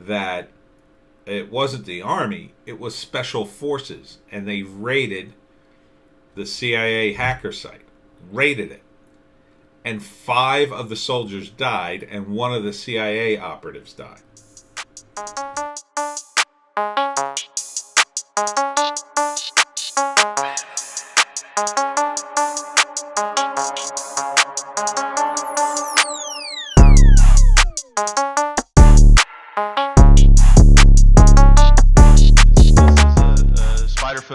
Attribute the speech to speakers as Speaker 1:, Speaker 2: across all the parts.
Speaker 1: that it wasn't the Army, it was Special Forces, and they raided the CIA hacker site. Raided it. And 5 of the soldiers died, and 1 of the CIA operatives died.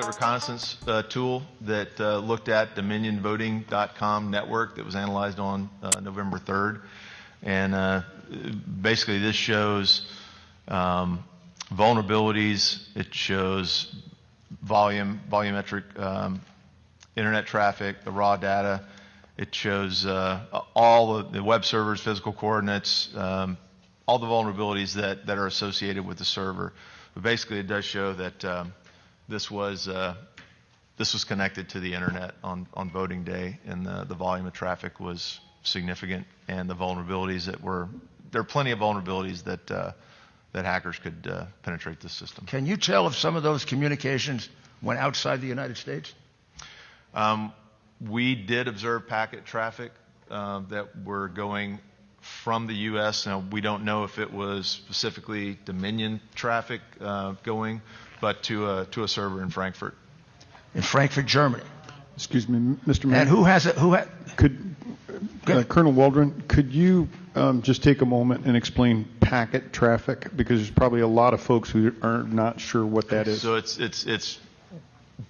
Speaker 2: Reconnaissance tool that looked at DominionVoting.com network that was analyzed on November 3rd. And basically this shows vulnerabilities. It shows volumetric internet traffic, the raw data. It shows all of the web servers, physical coordinates, all the vulnerabilities that are associated with the server. But basically it does show that this was connected to the internet on voting day, and the volume of traffic was significant, and the vulnerabilities there are plenty of vulnerabilities that hackers could penetrate this system.
Speaker 3: Can you tell if some of those communications went outside the United States?
Speaker 2: We did observe packet traffic that were going from the U.S. Now, we don't know if it was specifically Dominion traffic going, but to a server in Frankfurt.
Speaker 3: In Frankfurt, Germany.
Speaker 4: Excuse me, Mr. Mayor.
Speaker 3: And who has it?
Speaker 4: Colonel Waldron, could you just take a moment and explain packet traffic, because there's probably a lot of folks who are not sure what that is.
Speaker 2: So it's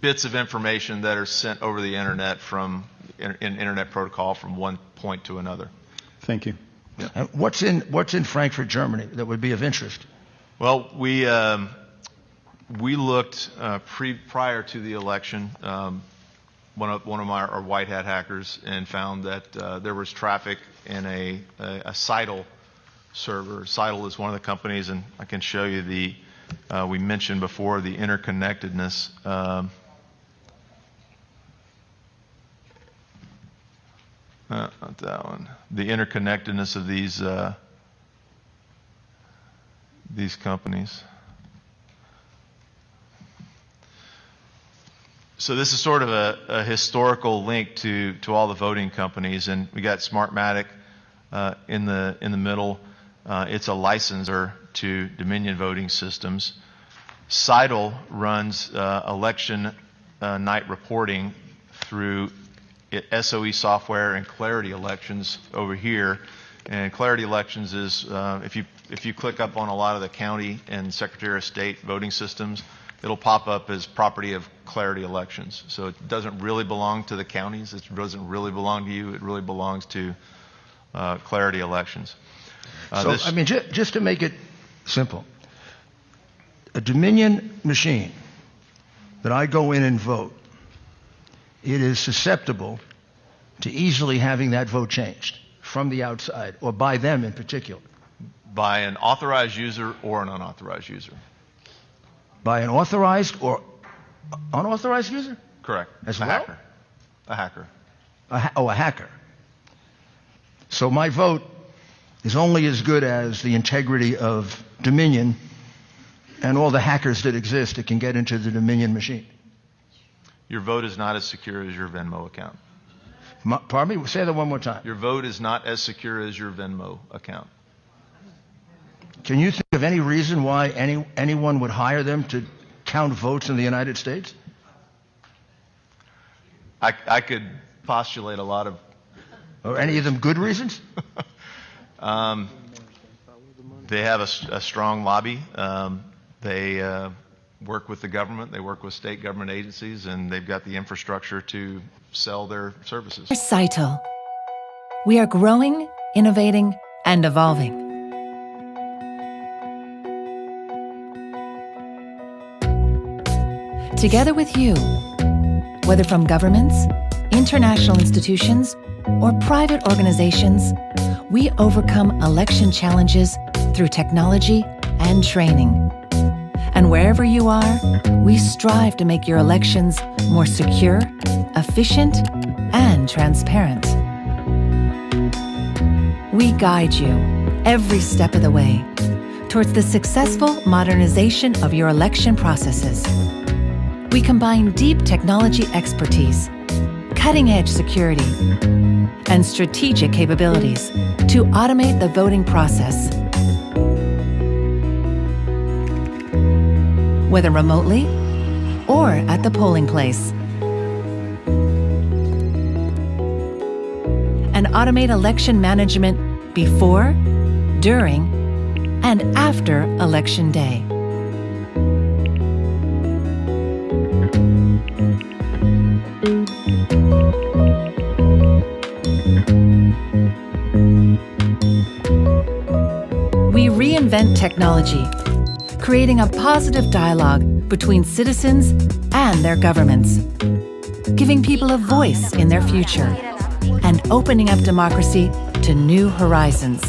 Speaker 2: bits of information that are sent over the internet from in internet protocol from one point to another.
Speaker 4: Thank you.
Speaker 2: Yeah.
Speaker 3: And what's in Frankfurt, Germany that would be of interest?
Speaker 2: Well, we looked prior to the election. One of our white hat hackers, and found that there was traffic in a Scytl server. Scytl is one of the companies, and I can show you we mentioned before the interconnectedness. Not that one. The interconnectedness of these companies. So this is sort of a historical link to all the voting companies, and we got Smartmatic in the middle. It's a licensor to Dominion Voting Systems. Scytl runs election night reporting through SOE software and Clarity Elections over here. And Clarity Elections is if you click up on a lot of the county and Secretary of State voting systems, it'll pop up as property of Clarity Elections. So it doesn't really belong to the counties. It doesn't really belong to you. It really belongs to Clarity Elections.
Speaker 3: I mean, just to make it simple, a Dominion machine that I go in and vote, it is susceptible to easily having that vote changed from the outside, or by them in particular.
Speaker 2: By an authorized user or an unauthorized user.
Speaker 3: By an authorized or unauthorized user?
Speaker 2: Correct.
Speaker 3: As
Speaker 2: a
Speaker 3: well?
Speaker 2: Hacker. A hacker.
Speaker 3: A hacker. So my vote is only as good as the integrity of Dominion and all the hackers that exist that can get into the Dominion machine.
Speaker 2: Your vote is not as secure as your Venmo account.
Speaker 3: Pardon me? Say that one more time.
Speaker 2: Your vote is not as secure as your Venmo account.
Speaker 3: Can you think of any reason why anyone would hire them to count votes in the United States?
Speaker 2: I could postulate a lot of...
Speaker 3: Or any of them good reasons?
Speaker 2: They have a strong lobby. They work with the government. They work with state government agencies, and they've got the infrastructure to sell their services.
Speaker 5: Scytl. We are growing, innovating, and evolving. Together with you, whether from governments, international institutions, or private organizations, we overcome election challenges through technology and training. And wherever you are, we strive to make your elections more secure, efficient, and transparent. We guide you every step of the way towards the successful modernization of your election processes. We combine deep technology expertise, cutting-edge security, and strategic capabilities to automate the voting process. Whether remotely or at the polling place. And automate election management before, during, and after Election Day. We reinvent technology, creating a positive dialogue between citizens and their governments, giving people a voice in their future, and opening up democracy to new horizons.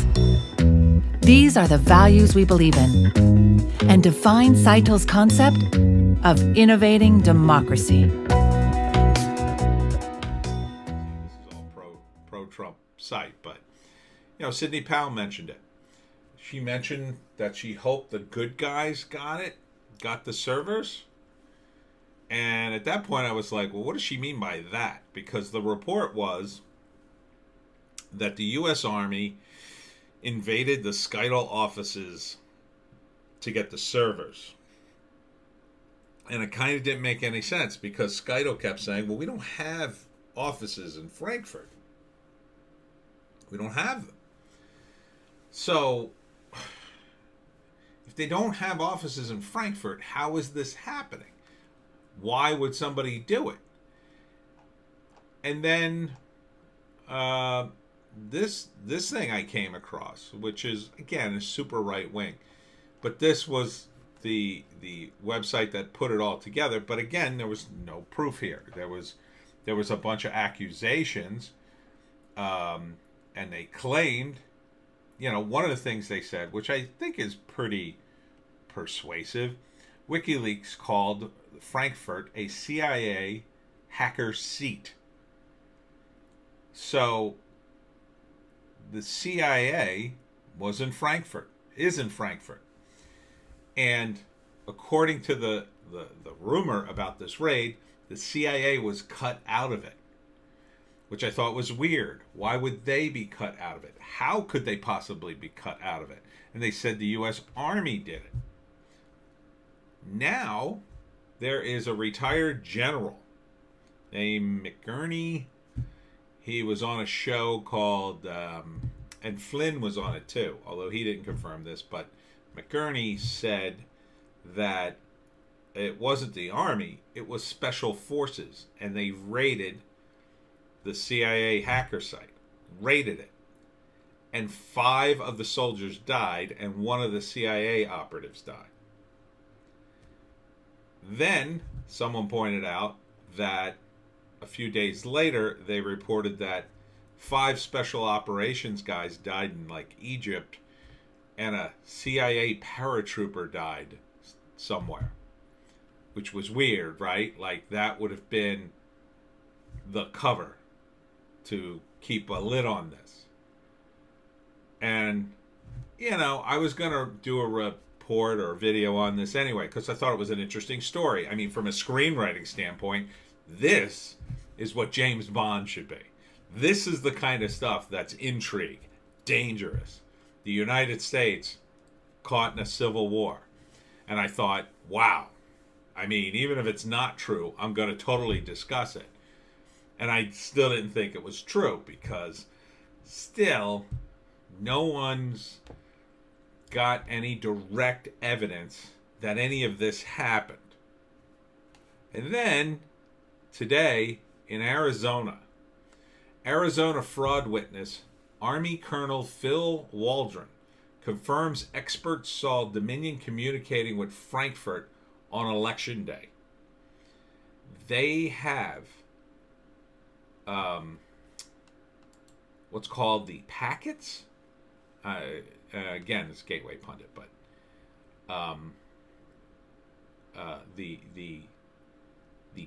Speaker 5: These are the values we believe in and define Scytl's concept of innovating democracy.
Speaker 1: This is all pro-Trump site, but, Sidney Powell mentioned it. She mentioned that she hoped the good guys got the servers. And at that point I was like, well, what does she mean by that? Because the report was that the U.S. Army invaded the Scytl offices to get the servers. And it kind of didn't make any sense because Scytl kept saying, well, we don't have offices in Frankfurt. We don't have them. So, if they don't have offices in Frankfurt, how is this happening? Why would somebody do it? And then this thing I came across, which is, again, is super right wing, but this was the website that put it all together. But again, there was no proof here. There was a bunch of accusations, and they claimed, one of the things they said, which I think is pretty persuasive, WikiLeaks called Frankfurt a CIA hacker seat. So the CIA is in Frankfurt. And according to the rumor about this raid, the CIA was cut out of it, which I thought was weird. Why would they be cut out of it? How could they possibly be cut out of it? And they said the U.S. Army did it. Now, there is a retired general named McGurney. He was on a show called, and Flynn was on it too, although he didn't confirm this, but McGurney said that it wasn't the Army, it was Special Forces, and they raided the CIA hacker site, raided it. And 5 of the soldiers died, and 1 of the CIA operatives died. Then, someone pointed out that a few days later, they reported that 5 special operations guys died in, Egypt, and a CIA paratrooper died somewhere. Which was weird, right? That would have been the cover to keep a lid on this. And, I was going to do a report or a video on this anyway, because I thought it was an interesting story. I mean, from a screenwriting standpoint, this is what James Bond should be. This is the kind of stuff that's intrigue, dangerous. The United States caught in a civil war. And I thought, wow. I mean, even if it's not true, I'm going to totally discuss it. And I still didn't think it was true because still no one's got any direct evidence that any of this happened. And then today in Arizona fraud witness Army Colonel Phil Waldron confirms experts saw Dominion communicating with Frankfurt on Election Day. They have what's called the packets. Again, it's Gateway Pundit, but the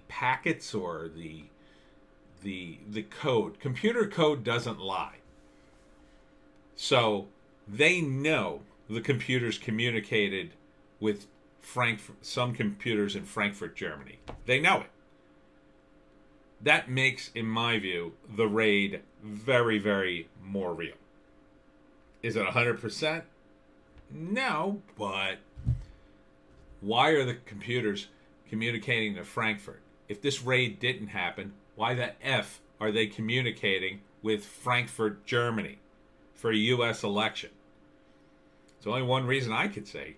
Speaker 1: packets or the code, computer code doesn't lie. So they know the computers communicated with some computers in Frankfurt, Germany. They know it. That makes, in my view, the raid very, very more real. Is it 100%? No, but why are the computers communicating to Frankfurt? If this raid didn't happen, why the F are they communicating with Frankfurt, Germany for a U.S. election? There's only one reason I could say.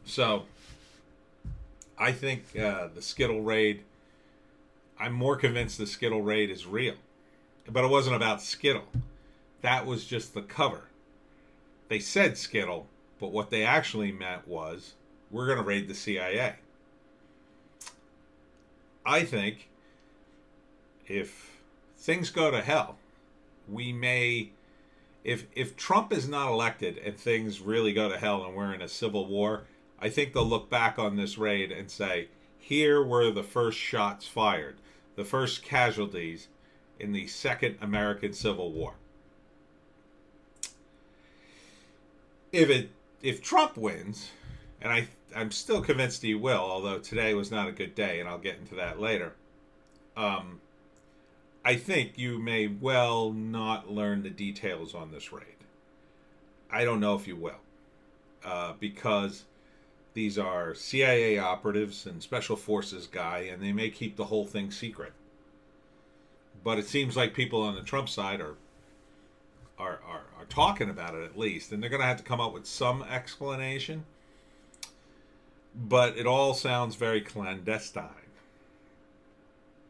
Speaker 1: So, I think the Scytl raid, I'm more convinced the Scytl raid is real. But it wasn't about Scytl. That was just the cover. They said Scytl, but what they actually meant was, we're going to raid the CIA. I think if things go to hell, we may, if Trump is not elected and things really go to hell and we're in a civil war, I think they'll look back on this raid and say, here were the first shots fired, the first casualties in the Second American Civil War. If Trump wins, and I'm still convinced he will, although today was not a good day, and I'll get into that later, I think you may well not learn the details on this raid. I don't know if you will, because these are CIA operatives and special forces guy, and they may keep the whole thing secret. But it seems like people on the Trump side are talking about it at least, and they're going to have to come up with some explanation. But it all sounds very clandestine.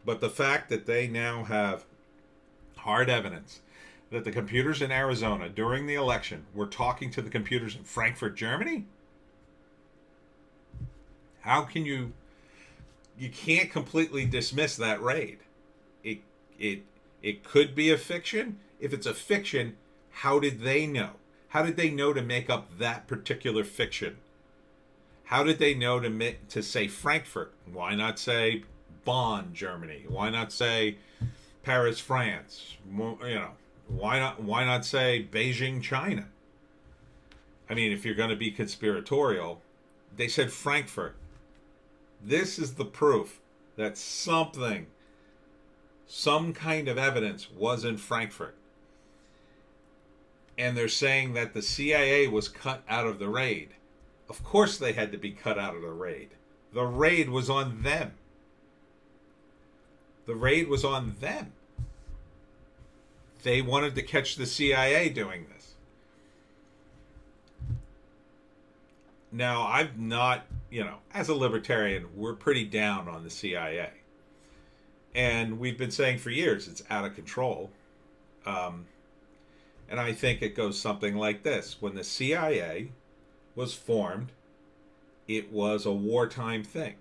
Speaker 1: But the fact that they now have hard evidence that the computers in Arizona during the election were talking to the computers in Frankfurt, Germany? How can you can't completely dismiss that raid. It could be a fiction. If it's a fiction, how did they know? How did they know to make up that particular fiction? How did they know to say Frankfurt? Why not say Bonn, Germany? Why not say Paris, France? Why not say Beijing, China? I mean, if you're going to be conspiratorial, they said Frankfurt. This is the proof that some kind of evidence was in Frankfurt. And they're saying that the CIA was cut out of the raid. Of course they had to be cut out of the raid. The raid was on them. The raid was on them. They wanted to catch the CIA doing this. Now, I've not, as a libertarian, we're pretty down on the CIA. And we've been saying for years it's out of control. And I think it goes something like this. When the CIA was formed, it was a wartime thing.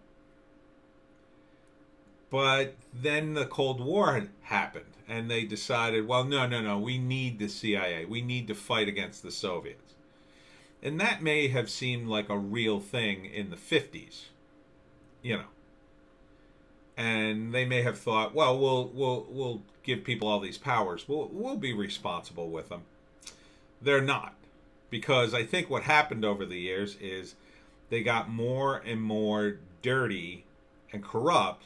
Speaker 1: But then the Cold War had happened, and they decided, well, no, we need the CIA. We need to fight against the Soviets. And that may have seemed like a real thing in the 50s, And they may have thought, well, we'll give people all these powers. We'll be responsible with them. They're not, because I think what happened over the years is they got more and more dirty and corrupt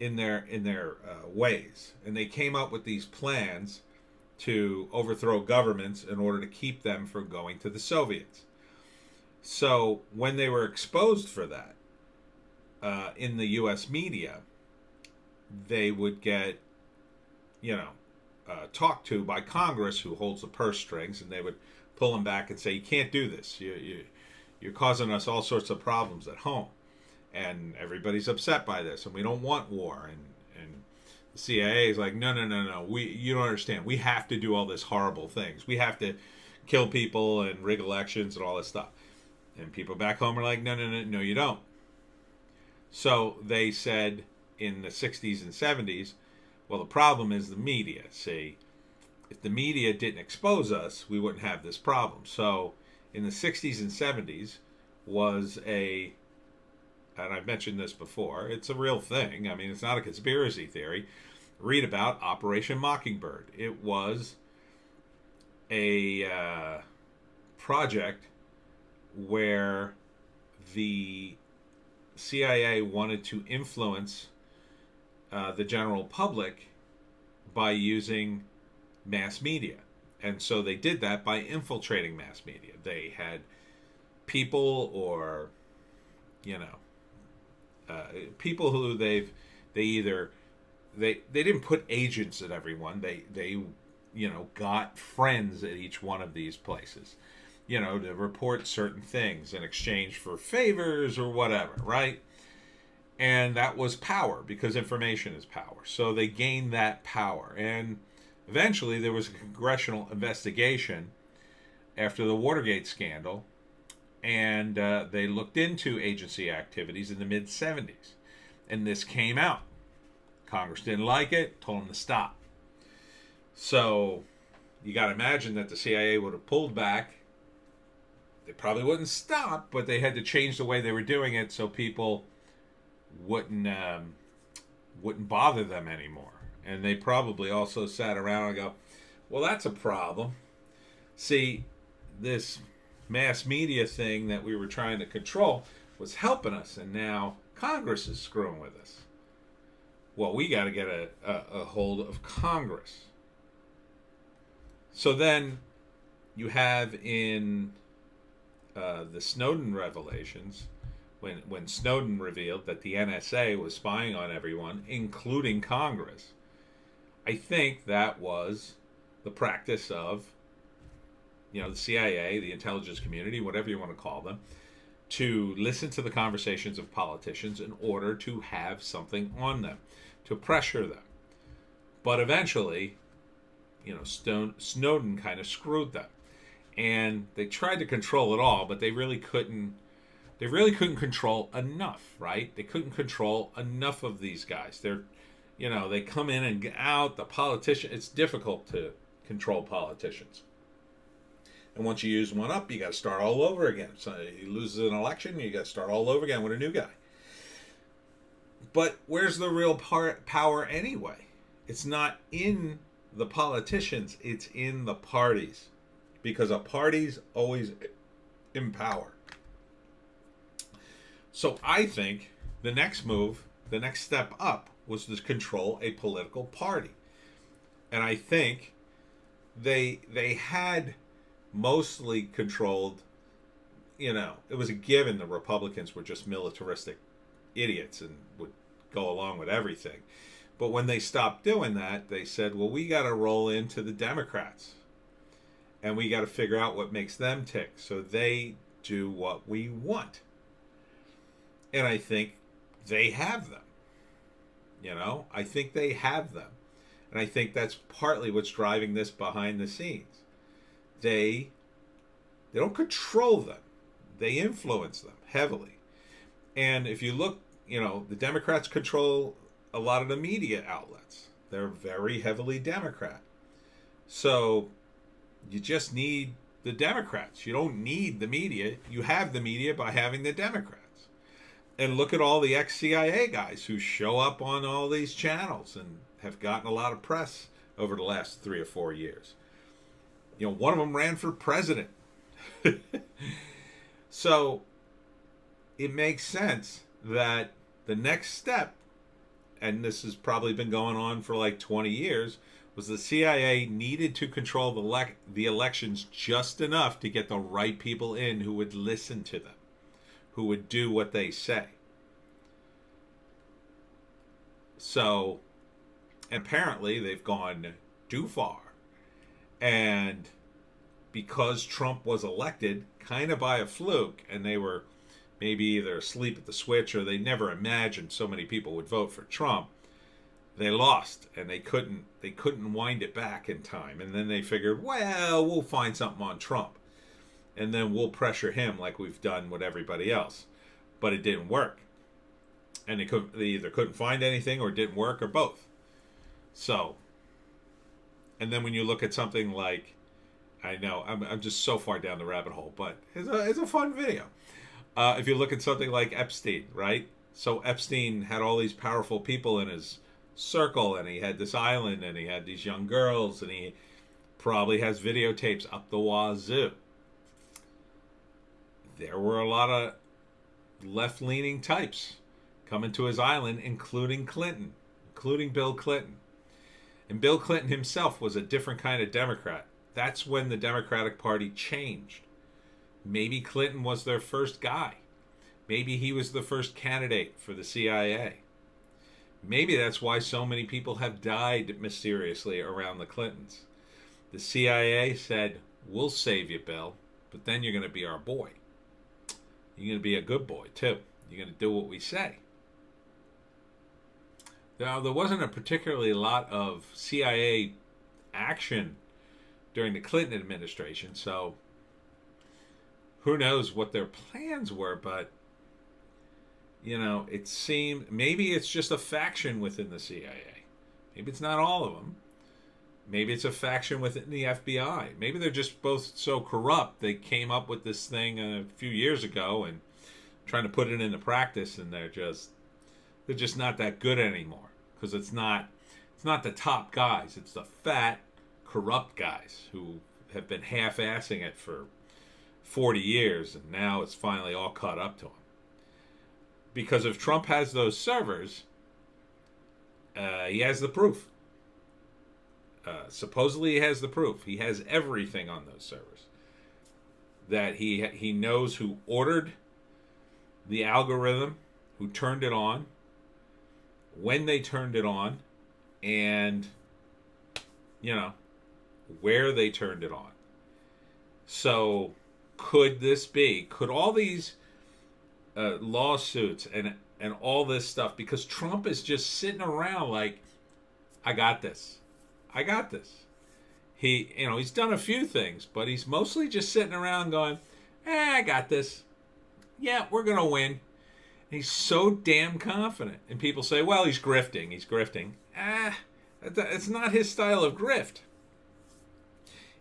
Speaker 1: in their ways, and they came up with these plans to overthrow governments in order to keep them from going to the Soviets. So when they were exposed for that in the U.S. media, they would get, talked to by Congress, who holds the purse strings, and they would pull them back and say, you can't do this. You're causing us all sorts of problems at home. And everybody's upset by this, and we don't want war. And the CIA is like, no. You don't understand. We have to do all this horrible things. We have to kill people and rig elections and all this stuff. And people back home are like, no, you don't. So they said in the 60s and 70s, well, the problem is the media. See, if the media didn't expose us, we wouldn't have this problem. So in the 60s and 70s was and I've mentioned this before, it's a real thing. I mean, it's not a conspiracy theory. Read about Operation Mockingbird. It was a project where the CIA wanted to influence the general public by using mass media. And so they did that by infiltrating mass media. They had people, or people who they didn't put agents at everyone. They got friends at each one of these places, to report certain things in exchange for favors or whatever, right? And that was power, because information is power. So they gained that power. And eventually there was a congressional investigation after the Watergate scandal, and they looked into agency activities in the mid-'70s. And this came out. Congress didn't like it, told them to stop. So you got to imagine that the CIA would have pulled back. They probably wouldn't stop, but they had to change the way they were doing it so people wouldn't bother them anymore. And they probably also sat around and go, well, that's a problem. See, this mass media thing that we were trying to control was helping us, and now Congress is screwing with us. Well, we got to get a hold of Congress. So then you have in the Snowden revelations, when Snowden revealed that the NSA was spying on everyone, including Congress, I think that was the practice of, the CIA, the intelligence community, whatever you want to call them, to listen to the conversations of politicians in order to have something on them, to pressure them. But eventually, Snowden kind of screwed them. And they tried to control it all, but they really couldn't control enough, right? They couldn't control enough of these guys. They come in and get out. The politician, it's difficult to control politicians. And once you use one up, you got to start all over again. So he loses an election, you got to start all over again with a new guy. But where's the real power anyway? It's not in the politicians, it's in the parties. Because a party's always in power. So I think the next move, the next step up, was to control a political party. And I think they had mostly controlled, it was a given the Republicans were just militaristic idiots and would go along with everything. But when they stopped doing that, they said, well, we got to roll into the Democrats. And we got to figure out what makes them tick. So they do what we want. And I think they have them. I think they have them. And I think that's partly what's driving this behind the scenes. They don't control them. They influence them heavily. And if you look, the Democrats control a lot of the media outlets. They're very heavily Democrat. So you just need the Democrats. You don't need the media. You have the media by having the Democrats. And look at all the ex-CIA guys who show up on all these channels and have gotten a lot of press over the last 3 or 4 years. One of them ran for president. So it makes sense that the next step, and this has probably been going on for like 20 years, was the CIA needed to control the elections just enough to get the right people in who would listen to them, who would do what they say. So, apparently they've gone too far. And because Trump was elected kind of by a fluke, and they were maybe either asleep at the switch or they never imagined so many people would vote for Trump, they lost, and they couldn't wind it back in time. And then they figured, well, we'll find something on Trump, and then we'll pressure him like we've done with everybody else. But it didn't work, and they either couldn't find anything, or it didn't work, or both. So, and then when you look at something like, I know I'm just so far down the rabbit hole, but it's a fun video. If you look at something like Epstein, right? So Epstein had all these powerful people in his circle, and he had this island, and he had these young girls, and he probably has videotapes up the wazoo. There were a lot of left-leaning types coming to his island, including Clinton, including Bill Clinton. And Bill Clinton himself was a different kind of Democrat. That's when the Democratic Party changed. Maybe Clinton was their first guy. Maybe he was the first candidate for the CIA. Maybe that's why so many people have died mysteriously around the Clintons. The CIA said, we'll save you, Bill, but then you're going to be our boy. You're going to be a good boy, too. You're going to do what we say. Now, there wasn't a particularly lot of CIA action during the Clinton administration, so who knows what their plans were, but, you know, it seemed, maybe it's just a faction within the CIA. Maybe it's not all of them. Maybe it's a faction within the FBI. Maybe they're just both so corrupt they came up with this thing a few years ago and trying to put it into practice, and they're just not that good anymore, because it's not the top guys. It's the fat, corrupt guys who have been half-assing it for 40 years, and now it's finally all caught up to them. Because if Trump has those servers, he has the proof. Supposedly he has the proof. He has everything on those servers. That he knows who ordered the algorithm, who turned it on, when they turned it on, and, you know, where they turned it on. So could all these lawsuits and all this stuff, because Trump is just sitting around like, I got this. He's done a few things, but he's mostly just sitting around going, I got this. Yeah, we're going to win. And he's so damn confident. And people say, well, he's grifting. It's not his style of grift.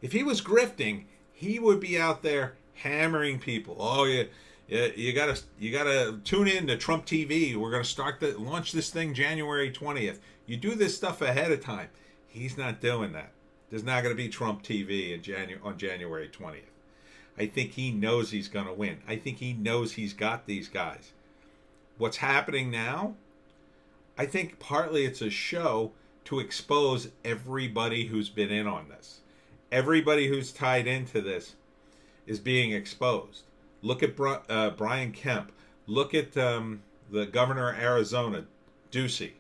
Speaker 1: If he was grifting, he would be out there hammering people. Oh, yeah, you gotta tune in to Trump TV. We're going to launch this thing January 20th. You do this stuff ahead of time. He's not doing that. There's not going to be Trump TV on January 20th. I think he knows he's going to win. I think he knows he's got these guys. What's happening now? I think partly it's a show to expose everybody who's been in on this. Everybody who's tied into this is being exposed. Look at Brian Kemp. Look at the governor of Arizona, Ducey.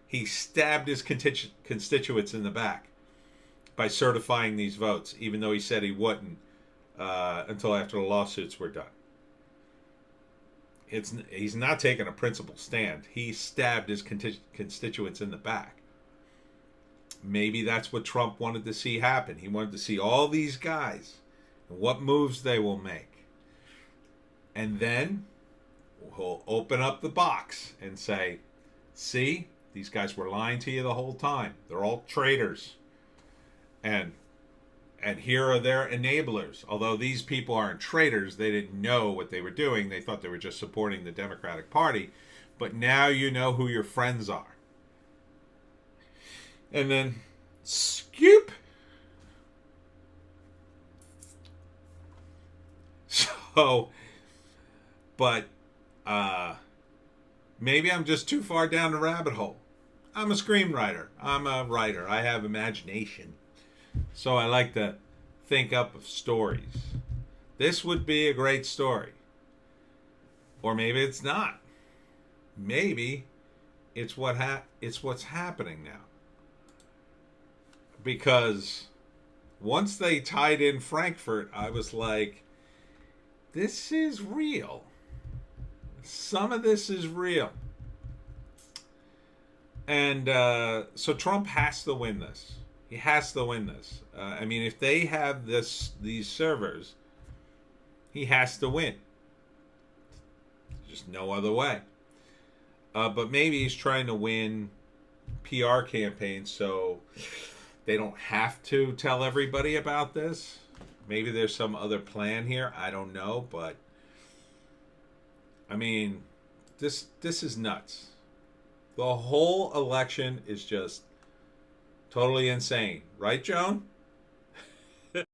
Speaker 1: He stabbed his constituents in the back by certifying these votes, even though he said he wouldn't until after the lawsuits were done. He's not taking a principled stand. He stabbed his constituents in the back. Maybe that's what Trump wanted to see happen. He wanted to see all these guys and what moves they will make. And then he'll open up the box and say, see, these guys were lying to you the whole time. They're all traitors. And here are their enablers. Although these people aren't traitors, they didn't know what they were doing. They thought they were just supporting the Democratic Party. But now you know who your friends are. And then, scoop. So, but maybe I'm just too far down the rabbit hole. I'm a screenwriter. I'm a writer. I have imagination. So I like to think up of stories. This would be a great story. Or maybe it's not. Maybe it's what's happening now. Because once they tied in Frankfurt, I was like, this is real. Some of this is real. And so Trump has to win this. He has to win this. I mean, if they have these servers, he has to win. Just no other way. But maybe he's trying to win PR campaigns so they don't have to tell everybody about this. Maybe there's some other plan here. I don't know, but I mean, this is nuts. The whole election is just totally insane. Right, Joan?